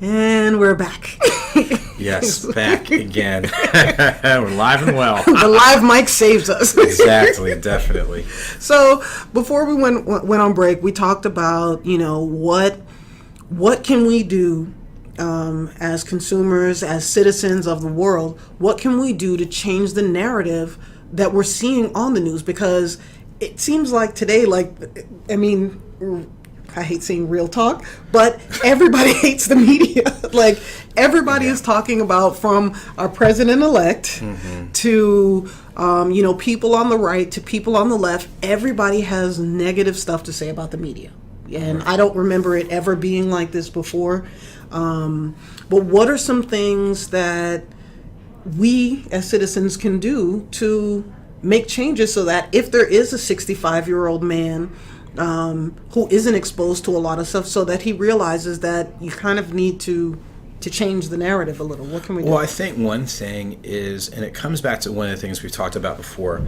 And we're back. Yes, back again. We're live and well. The live mic saves us. Exactly, definitely. So before we went on break, we talked about, what can we do as consumers, as citizens of the world? What can we do to change the narrative that we're seeing on the news? Because it seems like today, I hate saying real talk, but everybody hates the media. Like, everybody is talking about, from our president-elect to, people on the right to people on the left. Everybody has negative stuff to say about the media. And I don't remember it ever being like this before. But what are some things that we as citizens can do to make changes so that if there is a 65-year-old man who isn't exposed to a lot of stuff, so that he realizes that you kind of need to change the narrative a little? What can we do? Well, I think one thing is, and it comes back to one of the things we've talked about before,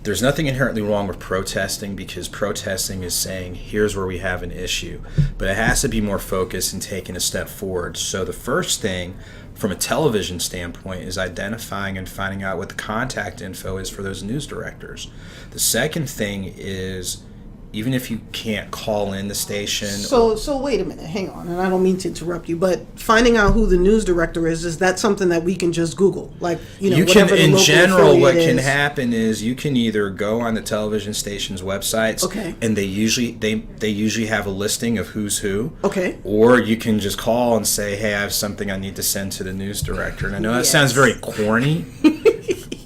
there's nothing inherently wrong with protesting, because protesting is saying, here's where we have an issue. But it has to be more focused and taking a step forward. So the first thing, from a television standpoint, is identifying and finding out what the contact info is for those news directors. The second thing is, even if you can't call in the station. So wait a minute, hang on, and I don't mean to interrupt you, but finding out who the news director is that something that we can just Google? Like, you can, in general, what can happen is you can either go on the television station's websites, and they usually have a listing of who's who. Okay. Or you can just call and say, hey, I have something I need to send to the news director. And I know that sounds very corny.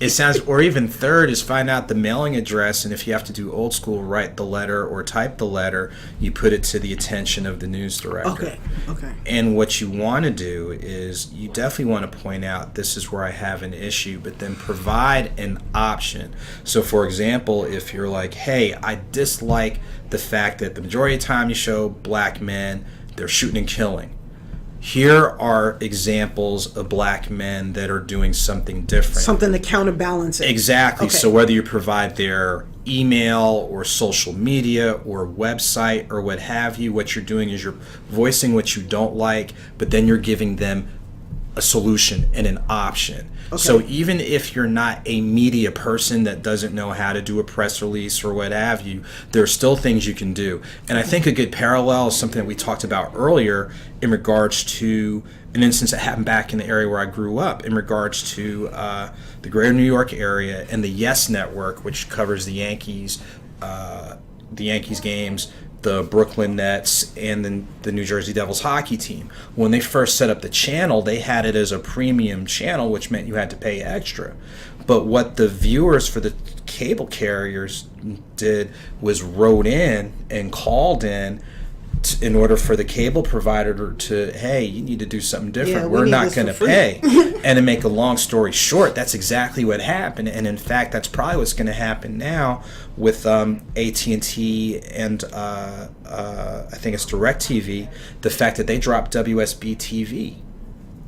It sounds, or even third is find out the mailing address, and if you have to do old school, write the letter or type the letter, you put it to the attention of the news director. Okay. And what you want to do is you definitely want to point out, this is where I have an issue, but then provide an option. So for example, if you're like, hey, I dislike the fact that the majority of the time you show black men, they're shooting and killing. Here are examples of black men that are doing something different. Something to counterbalance it. Exactly. Okay. So whether you provide their email or social media or website or what have you, what you're doing is you're voicing what you don't like, but then you're giving them a solution and an option. Okay. So even if you're not a media person that doesn't know how to do a press release or what have you, there are still things you can do. And I think a good parallel is something that we talked about earlier in regards to an instance that happened back in the area where I grew up, in regards to the greater New York area and the Yes Network, which covers the Yankees games, the Brooklyn Nets, and then the New Jersey Devils hockey team. When they first set up the channel, they had it as a premium channel, which meant you had to pay extra. But what the viewers for the cable carriers did was wrote in and called in order for the cable provider to, hey, you need to do something different. We're not going to pay. And to make a long story short, that's exactly what happened. And in fact, that's probably what's going to happen now with AT&T and I think it's DirecTV, the fact that they dropped WSB TV.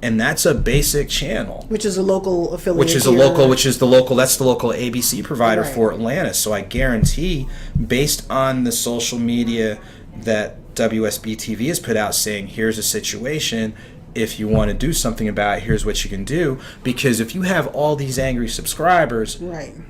And that's a basic channel, which is a local affiliate. That's the local ABC provider for Atlanta. So I guarantee, based on the social media that WSB TV has put out saying, here's a situation, if you want to do something about it, here's what you can do. Because if you have all these angry subscribers,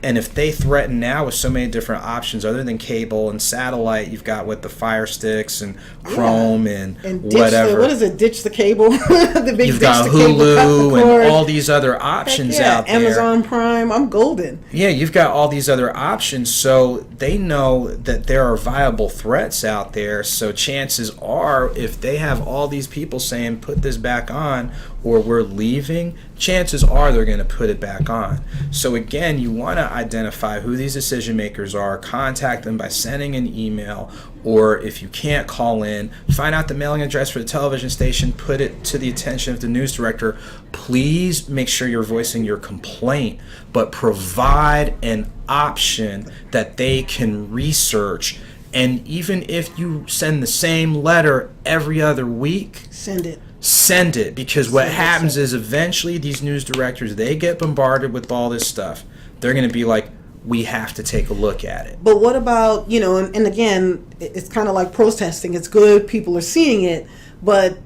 and if they threaten now with so many different options other than cable and satellite, you've got the Fire Sticks and Chrome and whatever. What is it? Ditch the cable. You've got Hulu and all these other options out there. Amazon Prime. I'm golden. Yeah, you've got all these other options, so they know that there are viable threats out there. So chances are, if they have all these people saying, put this back on, or we're leaving, chances are they're going to put it back on. So again, you want to identify who these decision makers are, contact them by sending an email, or if you can't call in, find out the mailing address for the television station, put it to the attention of the news director. Please make sure you're voicing your complaint, but provide an option that they can research. And even if you send the same letter every other week, send it, because what happens is eventually these news directors, they get bombarded with all this stuff. They're going to be like, we have to take a look at it. But what about, and again, it's kind of like protesting. It's good, people are seeing it, but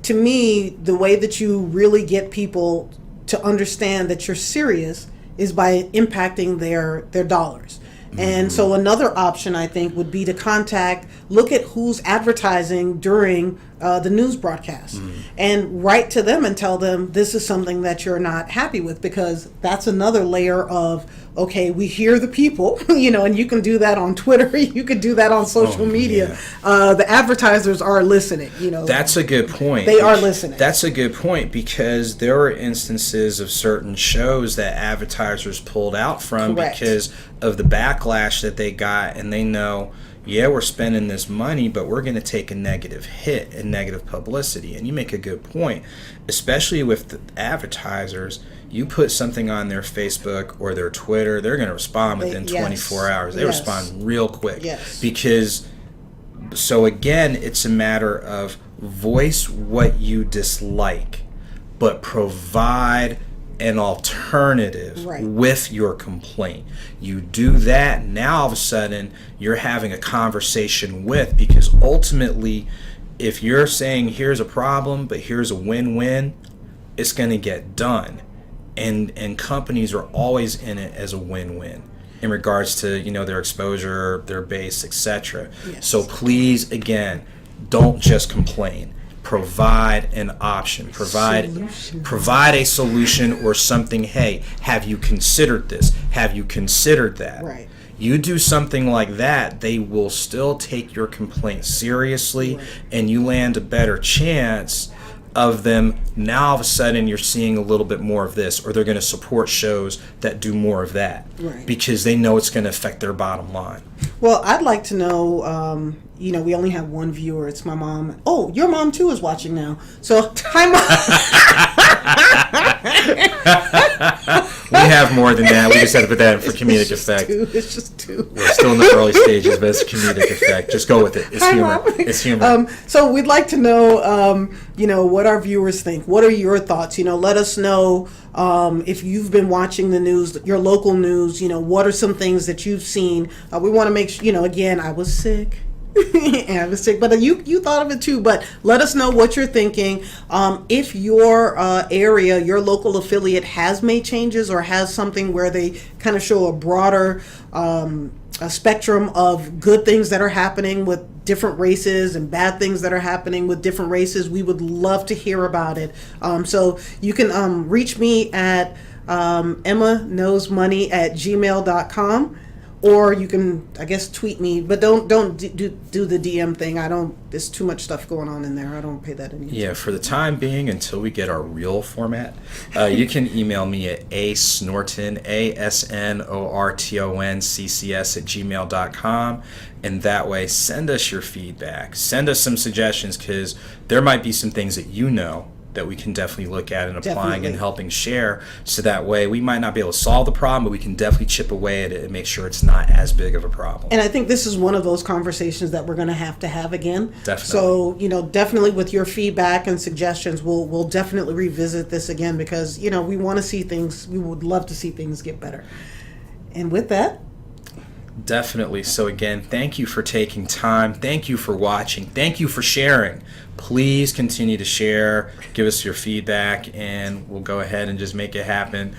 to me, the way that you really get people to understand that you're serious is by impacting their dollars. And so another option, I think, would be to look at who's advertising during the news broadcast and write to them and tell them this is something that you're not happy with, because that's another layer of, okay, we hear the people, and you can do that on Twitter, you could do that on social media. Yeah. The advertisers are listening, That's a good point. They are listening. That's a good point, because there were instances of certain shows that advertisers pulled out from Correct. because of the backlash that they got, and they know, yeah, we're spending this money, but we're going to take a negative hit and negative publicity. And you make a good point, especially with the advertisers. You put something on their Facebook or their Twitter, they're going to respond within 24 hours. They respond real quick. Yes. Because, so again, it's a matter of voice what you dislike, but provide an alternative with your complaint. You do that, now all of a sudden you're having a conversation because ultimately, if you're saying here's a problem but here's a win-win, it's going to get done. And companies are always in it as a win-win in regards to their exposure, their base, etc. Yes. So please, again, don't just complain. Provide an option. Provide a solution or something. Hey, have you considered this? Have you considered that? Right. You do something like that, they will still take your complaint seriously, and you land a better chance of them. Now all of a sudden you're seeing a little bit more of this, or they're going to support shows that do more of that, because they know it's going to affect their bottom line. Well, I'd like to know, we only have one viewer. It's my mom. Oh, your mom too is watching now. So, hi, Mom. We have more than that. We just had to put that in for comedic effect. It's just two. We're still in the early stages, but it's comedic effect. Just go with it. It's Hi, humor. Mom. It's humor. So we'd like to know, what our viewers think. What are your thoughts? Let us know if you've been watching the news, your local news. What are some things that you've seen? We want to make sure, again, I was sick. I was sick, but you thought of it too. But let us know what you're thinking. If your area, your local affiliate has made changes or has something where they kind of show a broader a spectrum of good things that are happening with different races and bad things that are happening with different races, we would love to hear about it. So you can reach me at emmaknowsmoney@gmail.com. Or you can, I guess, tweet me, but don't do the DM thing. There's too much stuff going on in there. I don't pay that any attention. Yeah, for the time being, until we get our real format, you can email me at asnorton, asnortonccs@gmail.com, and that way send us your feedback. Send us some suggestions, because there might be some things that that we can definitely look at and applying and helping share, so that way we might not be able to solve the problem, but we can definitely chip away at it and make sure it's not as big of a problem. And I think this is one of those conversations that we're going to have again. Definitely. So, definitely with your feedback and suggestions, we'll definitely revisit this again, because, we want to see things, we would love to see things get better. And with that, definitely. So again, thank you for taking time. Thank you for watching. Thank you for sharing. Please continue to share. Give us your feedback, and we'll go ahead and just make it happen.